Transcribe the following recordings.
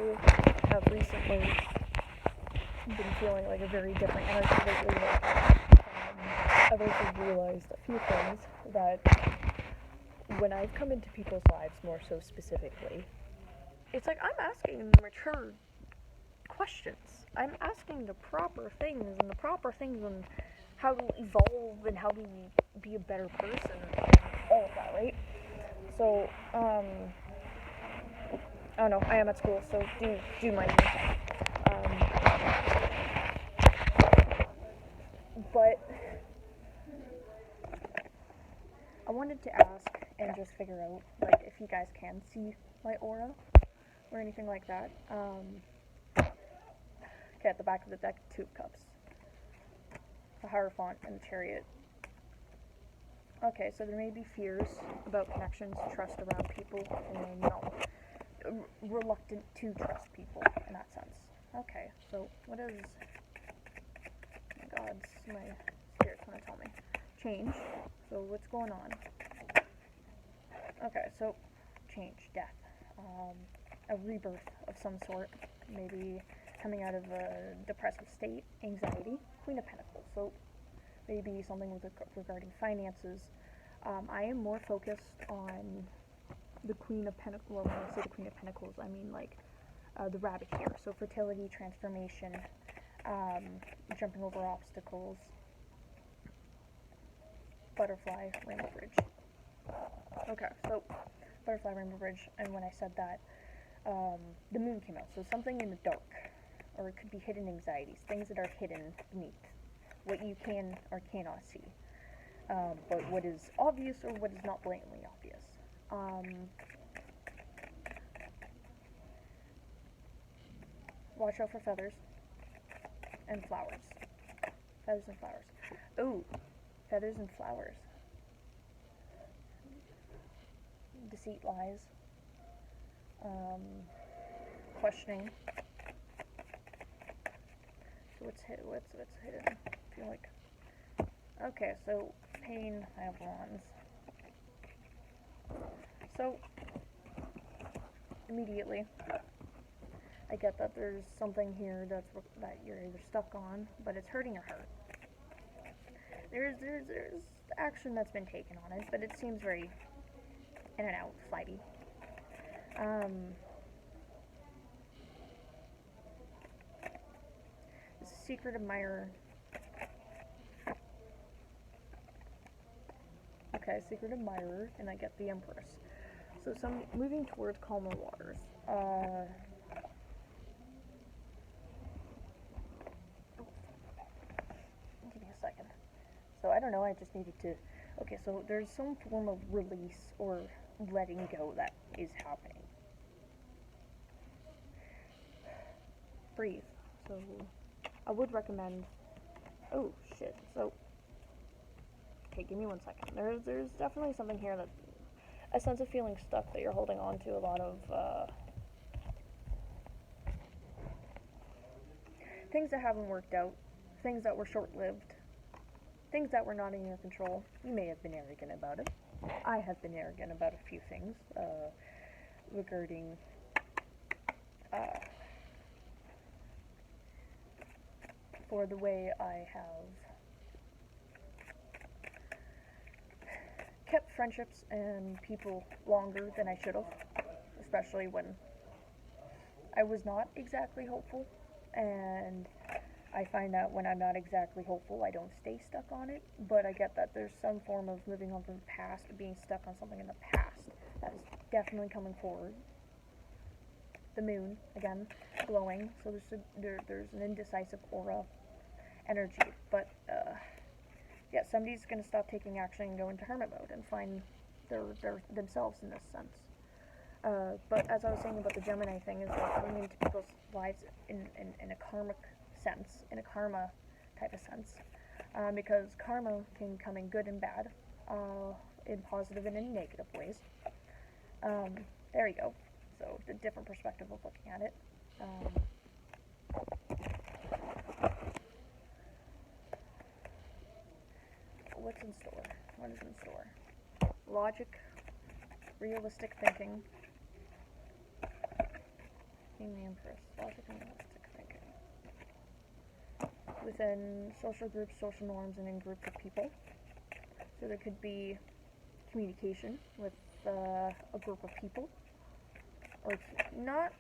I have recently been feeling like a very different energy lately. I've also realized a few things that when I've come into people's lives more so specifically, it's like I'm asking mature questions. I'm asking the proper things and the proper things on how to evolve and how to be a better person and all of that, right? So, I don't know. I am at school, so do mind me. But I wanted to ask and just figure out, like, if you guys can see my aura or anything like that. Okay, at the back of the deck, two of cups, the Hierophant, and the Chariot. Okay, so there may be fears about connections, trust around people, and reluctant to trust people in that sense. Okay, so what is my spirits want to tell me? Change. So what's going on? Okay, so change, death, a rebirth of some sort, maybe coming out of a depressive state, anxiety, Queen of Pentacles. So maybe something regarding finances. I am more focused on the Queen of Pentacles. Well, when I say the Queen of Pentacles, I mean like the rabbit here. So fertility, transformation, jumping over obstacles, butterfly, rainbow bridge. Okay, so butterfly, rainbow bridge, and when I said that, the moon came out. So something in the dark, or it could be hidden anxieties, things that are hidden beneath what you can or cannot see. But what is obvious or what is not blatantly obvious. Watch out for feathers and flowers. Feathers and flowers. Ooh, feathers and flowers. Deceit, lies. Questioning. So what's hidden? I feel like. Okay, so pain. I have wands. So immediately, I get that there's something here that you're either stuck on, but it's hurting your heart. There's action that's been taken on it, but it seems very in and out, flighty. This is Secret Admirer. Okay, Secret Admirer, and I get the Empress. So some moving towards calmer waters. Give me a second. So I don't know, I just needed to. Okay, so there's some form of release or letting go that is happening. Breathe. So I would recommend. Oh shit. So okay, give me 1 second. There's definitely something here that a sense of feeling stuck that you're holding on to a lot of things that haven't worked out, things that were short-lived, things that were not in your control. You may have been arrogant about it. I have been arrogant about a few things regarding for the way I have kept friendships and people longer than I should have, especially when I was not exactly hopeful. And I find that when I'm not exactly hopeful, I don't stay stuck on it. But I get that there's some form of moving on from the past, being stuck on something in the past that is definitely coming forward. The moon, again, glowing. So there's an indecisive aura energy. But yeah, somebody's going to stop taking action and go into hermit mode and find their themselves in this sense. But as I was saying about the Gemini thing, is like coming into people's lives in a karmic sense, in a karma type of sense, because karma can come in good and bad, in positive and in negative ways. There you go. So the different perspective of looking at it. What's in store? What is in store? Logic, realistic thinking, King the Empress. Logic and realistic thinking. Within social groups, social norms, and in groups of people. So there could be communication with a group of people. Or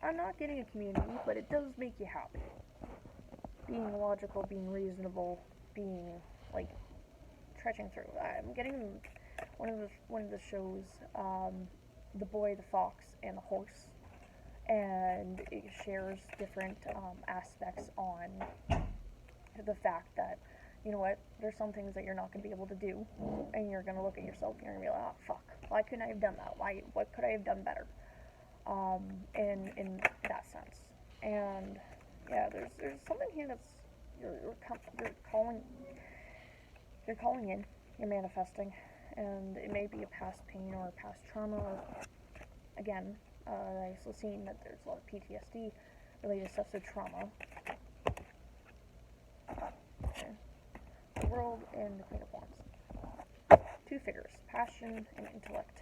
I'm not getting a community, but it does make you happy. Being logical, being reasonable, being, like, trudging through. I'm getting one of the shows, The Boy, the Fox, and the Horse, and it shares different aspects on the fact that, you know what, there's some things that you're not going to be able to do, and you're going to look at yourself and you're going to be like, oh, fuck, why couldn't I have done that? What could I have done better? In that sense. And, yeah, there's something here that's, you're calling in, you're manifesting, and it may be a past pain or a past trauma, or, again, I've also seen that there's a lot of PTSD related stuff, so trauma. Okay. The World and the Queen of Wands. Two figures, passion and intellect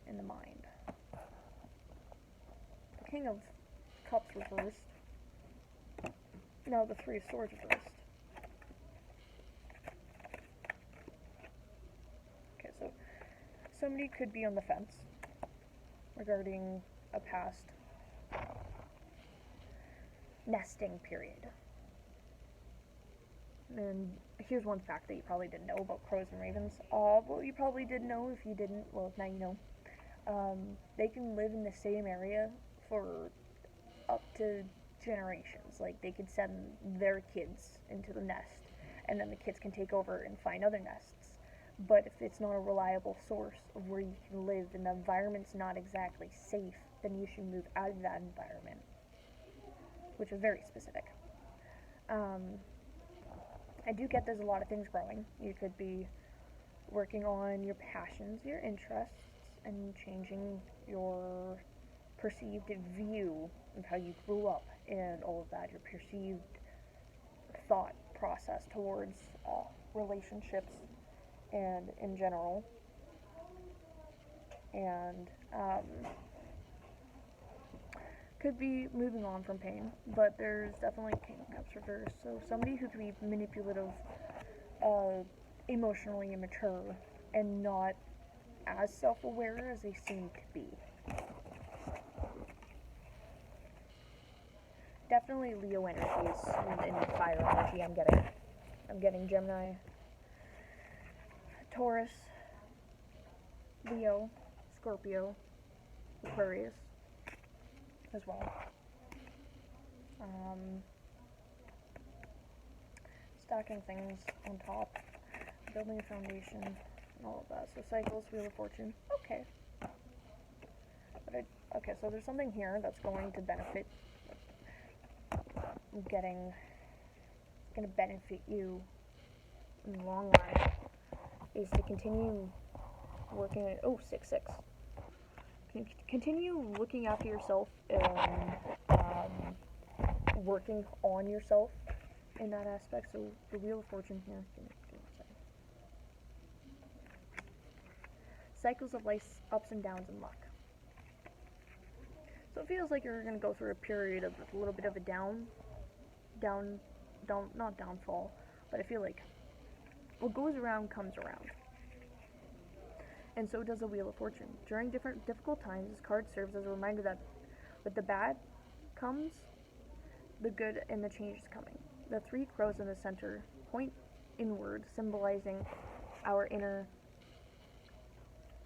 in the mind. The King of Cups reversed. Now the Three of Swords reversed. Okay, so somebody could be on the fence regarding a past nesting period. And here's one fact that you probably didn't know about crows and ravens. Well, you probably did know. If you didn't, well, now you know. They can live in the same area for up to generations. Like, they could send their kids into the nest, and then the kids can take over and find other nests. But if it's not a reliable source of where you can live and the environment's not exactly safe, then you should move out of that environment, which is very specific. I do get there's a lot of things growing. You could be working on your passions, your interests, and changing your perceived view of how you grew up and all of that, your perceived thought process towards relationships and in general. And could be moving on from pain, but there's definitely King of Cups reversed, so somebody who could be manipulative, emotionally immature, and not as self-aware as they seem to be. Definitely Leo energies and fire energy I'm getting Gemini, Taurus, Leo, Scorpio, Aquarius as well. Stacking things on top, building a foundation, and all of that. So cycles, Wheel of Fortune. Okay. Okay, so there's something here that's going to benefit. Going to benefit you in the long run is to continue working at 6-6. Continue looking after yourself and working on yourself in that aspect. So the Wheel of Fortune here. Give me a second. Cycles of life, ups and downs, and luck. So it feels like you're going to go through a period of a little bit of a not downfall, but I feel like what goes around comes around. And so does the Wheel of Fortune. During difficult times, this card serves as a reminder that with the bad comes the good and the change is coming. The three crows in the center point inward, symbolizing our inner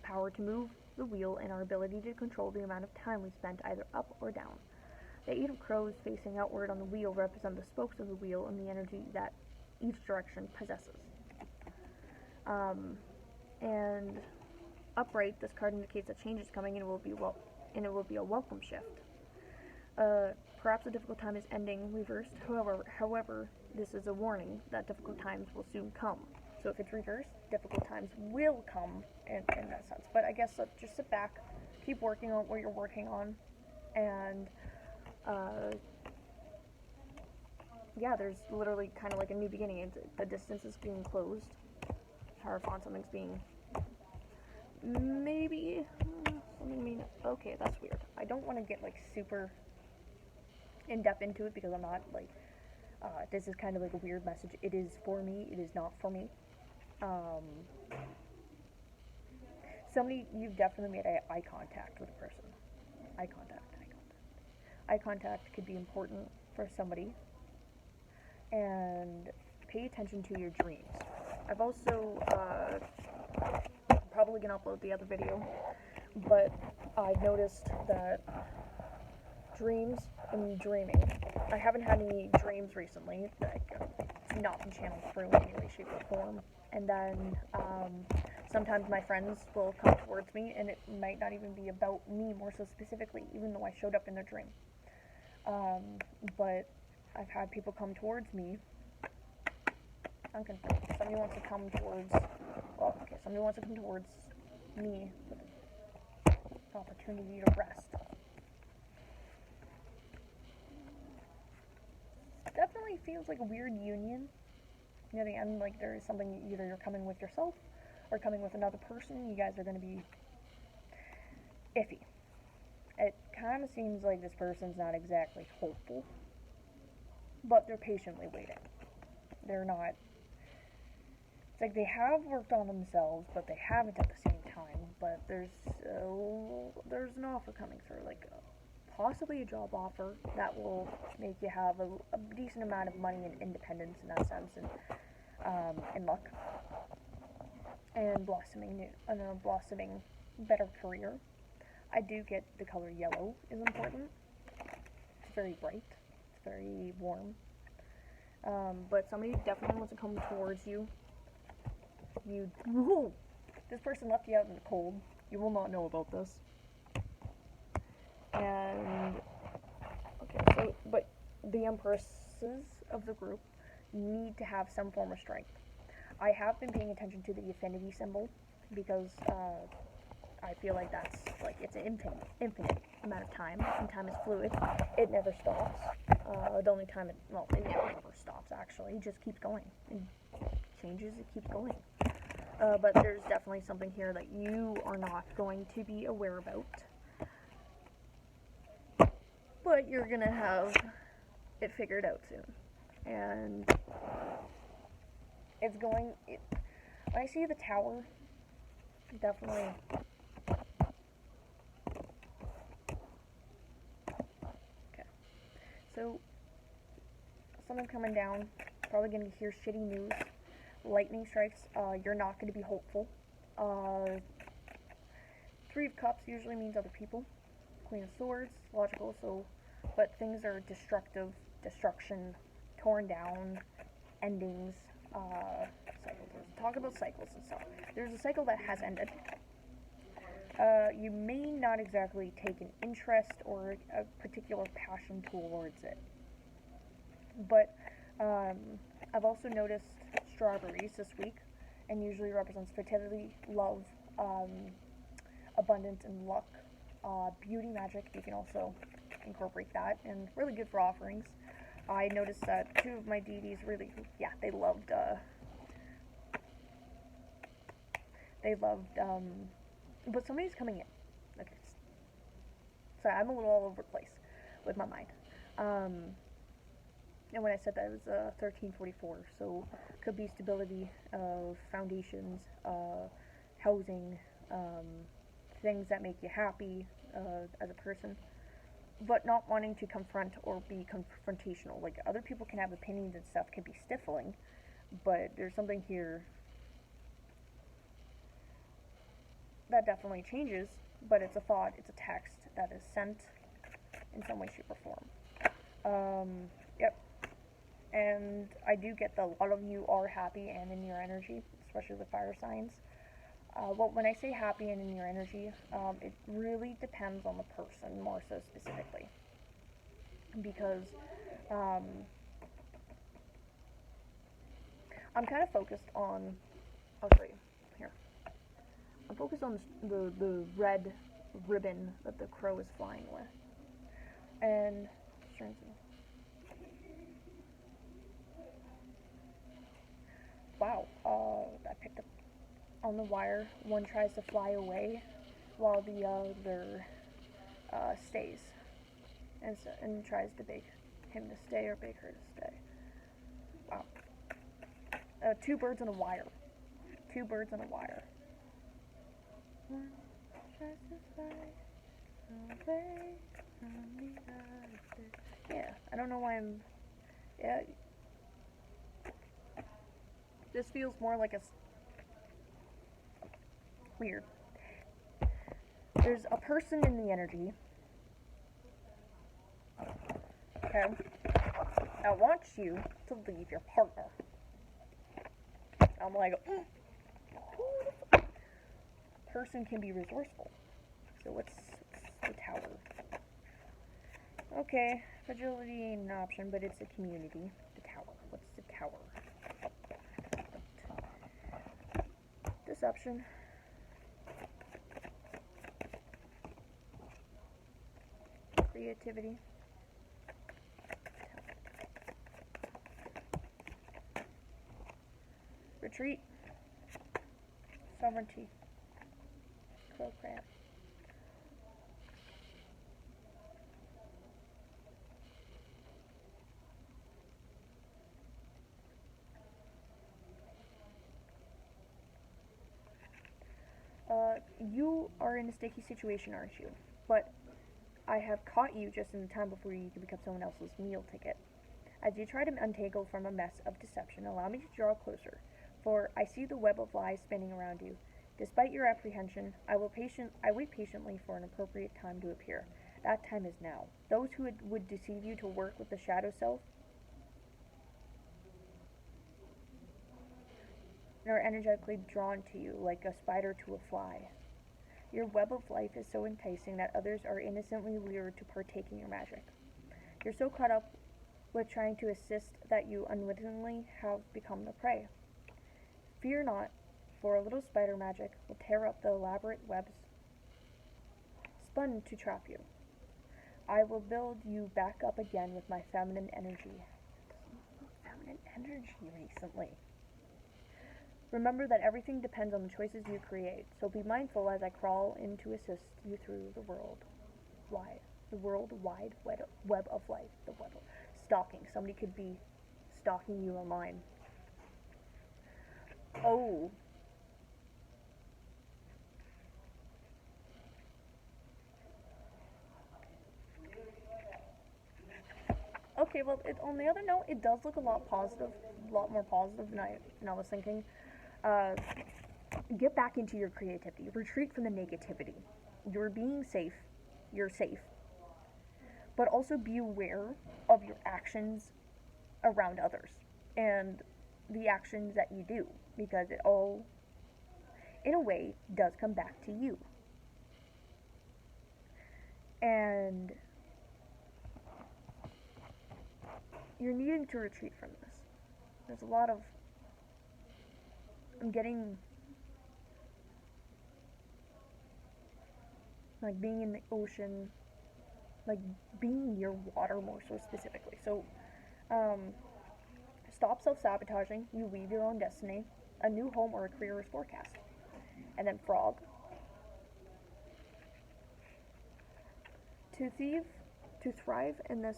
power to move the wheel and our ability to control the amount of time we spend either up or down. The 8 of crows facing outward on the wheel represent the spokes of the wheel and the energy that each direction possesses. And upright, this card indicates that change is coming and it will be a welcome shift. Perhaps a difficult time is ending reversed. However, this is a warning that difficult times will soon come. So if it's reversed, difficult times will come in that sense. But I guess just sit back, keep working on what you're working on, and there's literally kind of like a new beginning. The distance is being closed. Hierophant, something's being maybe something mean. Okay, that's weird. I don't want to get like super in depth into it because I'm not like. This is kind of like a weird message. It is for me. It is not for me. Um, you've definitely made eye contact with a person. Eye contact. Eye contact. Eye contact could be important for somebody. And pay attention to your dreams. I've also probably gonna upload the other video, but I've noticed that dreams and dreaming. I haven't had any dreams recently. I've not been channeled through in any way, shape, or form. And then sometimes my friends will come towards me, and it might not even be about me, more so specifically, even though I showed up in their dream. But I've had people come towards me. I'm confused. Somebody wants to come towards. Well, okay. Somebody wants to come towards me with an opportunity to rest. Definitely feels like a weird union. Near the end, like there is something. Either you're coming with yourself, or coming with another person. You guys are going to be iffy. It kind of seems like this person's not exactly hopeful, but they're patiently waiting. They're not. It's like they have worked on themselves, but they haven't at the same time. But there's an offer coming through, like possibly a job offer that will make you have a decent amount of money and independence in that sense, and luck, and blossoming better career. I do get the color yellow is important. It's very bright. It's very warm. But somebody definitely wants to come towards you. Whoa, this person left you out in the cold. You will not know about this. And okay, so but the empresses of the group need to have some form of strength. I have been paying attention to the affinity symbol because I feel like that's like it's an infinite amount of time, and time is fluid. It never stops. The only time it never stops actually. It just keeps going. It changes. It keeps going. But there's definitely something here that you are not going to be aware about. But you're gonna have it figured out soon. And it's going. When I see the tower, definitely. Okay. So, someone coming down, probably gonna hear shitty news. Lightning strikes, you're not going to be hopeful. Three of Cups usually means other people. Queen of Swords, logical, but things are destructive, destruction, torn down, endings, cycles. Talk about cycles and stuff. There's a cycle that has ended. You may not exactly take an interest or a particular passion towards it. But I've also noticed strawberries this week, and usually represents fertility, love, abundance, and luck. Beauty, magic, you can also incorporate that, and really good for offerings. I noticed that two of my deities really, they loved, but somebody's coming in. Okay. Sorry, I'm a little all over the place with my mind. And when I said that, it was 1344, so could be stability of foundations, housing, things that make you happy as a person, but not wanting to confront or be confrontational. Like, other people can have opinions and stuff, can be stifling, but there's something here that definitely changes, but it's a thought, it's a text that is sent in some way, shape, or form. Yep. And I do get that a lot of you are happy and in your energy, especially the fire signs. Well, when I say happy and in your energy, it really depends on the person, more so specifically. Because I'm kind of focused on, I'll show you, here. I'm focused on the red ribbon that the crow is flying with. And, wow, I picked up, on the wire, one tries to fly away while the other stays and tries to beg him to stay or beg her to stay. Wow. Two birds on a wire. Two birds on a wire. One tries to fly away from the other. Yeah, I don't know why I'm. Yeah. This feels more like a. Weird. There's a person in the energy. Okay. That wants you to leave your partner. I'm like, person can be resourceful. So what's the tower? Okay, fragility ain't an option, but it's a community. The tower. What's the tower? Deception. Creativity. Retreat. Sovereignty. Crow crab. You are in a sticky situation, aren't you? But I have caught you just in time before you can become someone else's meal ticket. As you try to untangle from a mess of deception, allow me to draw closer, for I see the web of lies spinning around you. Despite your apprehension, I wait patiently for an appropriate time to appear. That time is now. Those who would deceive you to work with the shadow self are energetically drawn to you like a spider to a fly. Your web of life is so enticing that others are innocently lured to partake in your magic. You're so caught up with trying to assist that you unwittingly have become the prey. Fear not, for a little spider magic will tear up the elaborate webs spun to trap you. I will build you back up again with my feminine energy. Feminine energy recently. Remember that everything depends on the choices you create, so be mindful as I crawl in to assist you through the world wide web of life. The web of stalking. Somebody could be stalking you online. Oh. Okay, well, on the other note, it does look a lot more positive than I was thinking. Uh, get back into your creativity. Retreat from the negativity. You're being safe. You're safe. But also be aware of your actions around others and the actions that you do, because it all, in a way, does come back to you. And you're needing to retreat from this. There's a lot of. I'm getting. Like being in the ocean, like being near water more so specifically. So, stop self sabotaging. You weave your own destiny. A new home or a career is forecast. And then frog. To thrive in this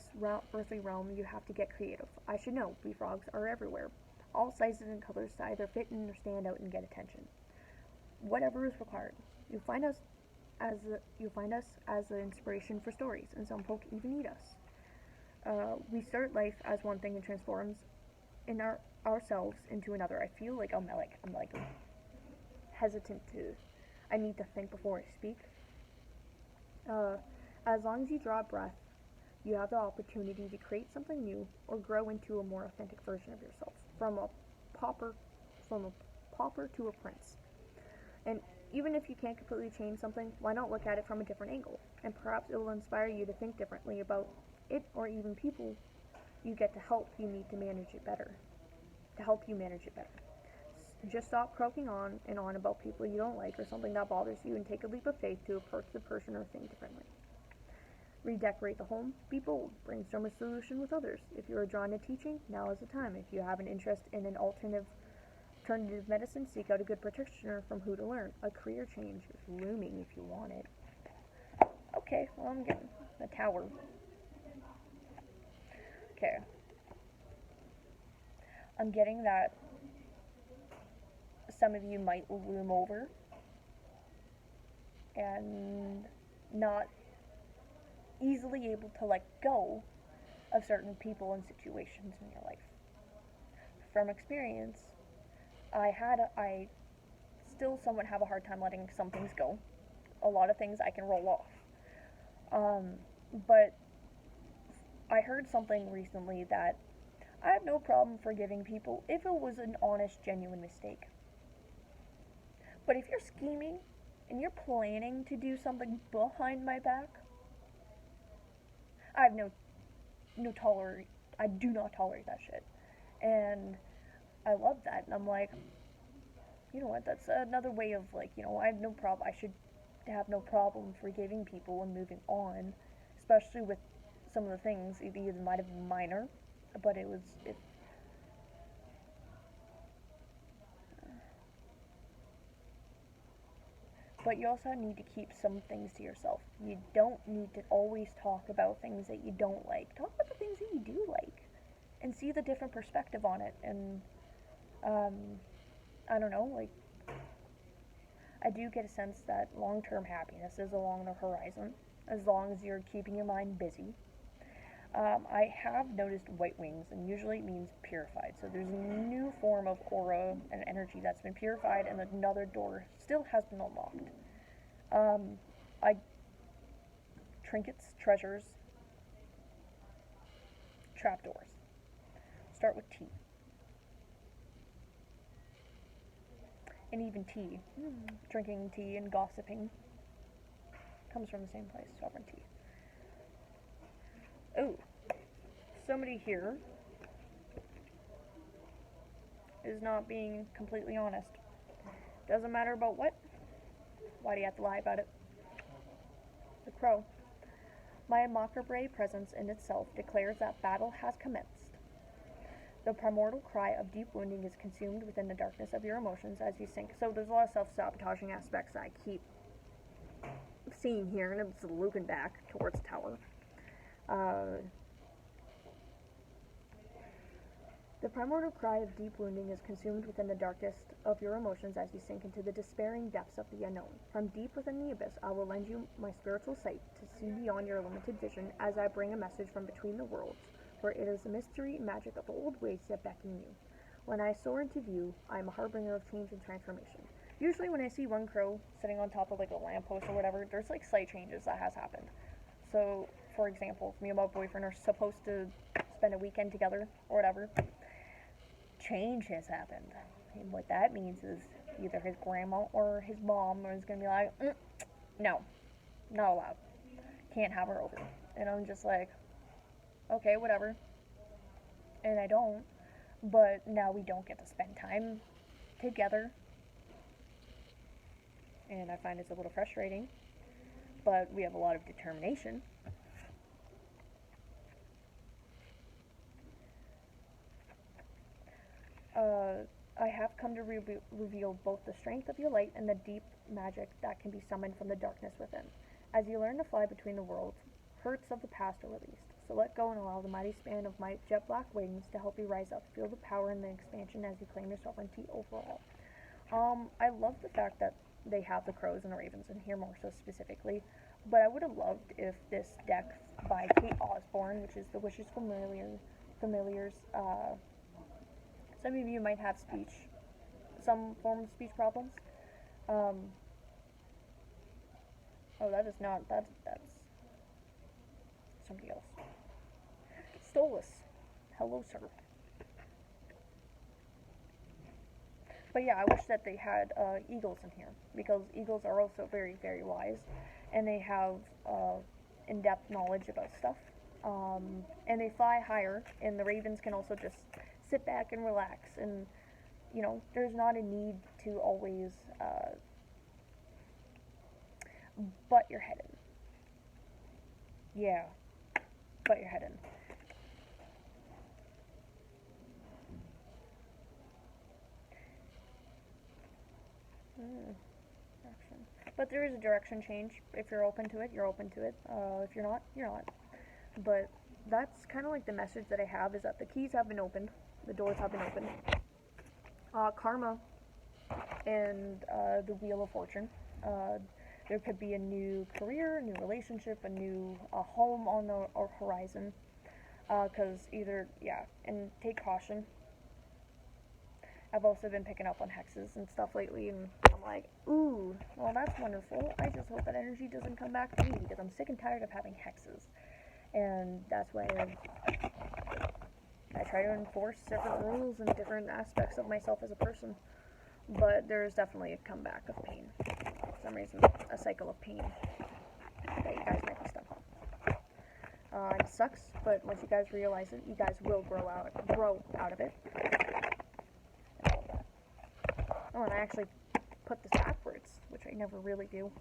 earthly realm, you have to get creative. I should know, bee frogs are everywhere. All sizes and colors to either fit in or stand out and get attention. Whatever is required. You find us as the inspiration for stories, and some folk even eat us. We start life as one thing and transforms in ourselves into another. I feel like I'm hesitant to. I need to think before I speak. As long as you draw a breath, you have the opportunity to create something new or grow into a more authentic version of yourself. Pauper, from a pauper to a prince. And even if you can't completely change something, why not look at it from a different angle? And perhaps it will inspire you to think differently about it or even people you get to help you need to manage it better. To help you manage it better. Just stop croaking on and on about people you don't like or something that bothers you and take a leap of faith to approach the person or thing differently. Redecorate the home. Be bold. Brainstorm a solution with others. If you are drawn to teaching, now is the time. If you have an interest in an alternative alternative medicine, seek out a good practitioner from who to learn. A career change is looming if you want it. Okay, well, I'm getting the tower. Okay. I'm getting that some of you might loom over and not easily able to let go of certain people and situations in your life. From experience, I still somewhat have a hard time letting some things go. A lot of things I can roll off. But I heard something recently that I have no problem forgiving people if it was an honest, genuine mistake. But if you're scheming and you're planning to do something behind my back, I have no tolerate. I do not tolerate that shit, and I love that. And I'm like, you know what? That's another way of like, I have no problem. I should have no problem forgiving people and moving on, especially with some of the things. It either might have been minor, but it. But you also need to keep some things to yourself. You don't need to always talk about things that you don't like. Talk about the things that you do like, and see the different perspective on it. And um, I don't know, like I do get a sense that long-term happiness is along the horizon, as long as you're keeping your mind busy. I have noticed white wings, and usually it means purified. So there's a new form of aura and energy that's been purified, and another door still has been unlocked. I trinkets, treasures, trapdoors. Start with tea, and even tea. Drinking tea and gossiping comes from the same place. Sovereignty. Oh, somebody here is not being completely honest. Doesn't matter about what. Why do you have to lie about it? The crow. My Macabre presence in itself declares that battle has commenced. The primordial cry of deep wounding is consumed within the darkness of your emotions as you sink. So there's a lot of self-sabotaging aspects that I keep seeing here, and it's looping back towards the tower. The primordial cry of deep wounding is consumed within the darkest of your emotions as you sink into the despairing depths of the unknown. From deep within the abyss, I will lend you my spiritual sight to see beyond your limited vision as I bring a message from between the worlds, for it is the mystery and magic of old ways that beckon you. When I soar into view, I am a harbinger of change and transformation. Usually when I see one crow sitting on top of like a lamppost or whatever, there's like slight changes that has happened. So, for example, if me and my boyfriend are supposed to spend a weekend together or whatever, change has happened. And what that means is either his grandma or his mom is going to be like, no, not allowed. Can't have her over. And I'm just like, okay, whatever. And I don't. But now we don't get to spend time together. And I find it's a little frustrating. But we have a lot of determination. I have come to reveal both the strength of your light and the deep magic that can be summoned from the darkness within. As you learn to fly between the worlds, hurts of the past are released. So let go and allow the mighty span of my jet black wings to help you rise up. Feel the power and the expansion as you claim your sovereignty overall. I love the fact that they have the crows and the ravens in here more so specifically, but I would have loved if this deck by Kate Osborne, which is the Wishes Familiars, some of you might have some form of speech problems. Oh, that is not, that's somebody else. Stolas. Hello, sir. But yeah, I wish that they had eagles in here, because eagles are also very, very wise, and they have in-depth knowledge about stuff. And they fly higher, and the ravens can also just sit back and relax, and there's not a need to always butt your head in. Yeah, butt your head in. Direction. But there is a direction change. If you're open to it, you're open to it. If you're not, you're not. But that's kind of like the message that I have, is that the keys have been opened, the doors have been opened. Karma and the Wheel of Fortune. There could be a new career, a new relationship, a new home on the horizon. Because and take caution. I've also been picking up on hexes and stuff lately, and I'm like, ooh, well, that's wonderful. I just hope that energy doesn't come back to me, because I'm sick and tired of having hexes. And that's why I try to enforce different rules and different aspects of myself as a person. But there's definitely a comeback of pain. For some reason, a cycle of pain that you guys might be stuck on. It sucks, but once you guys realize it, you guys will grow out of it. Oh, and I actually put this backwards, which I never really do.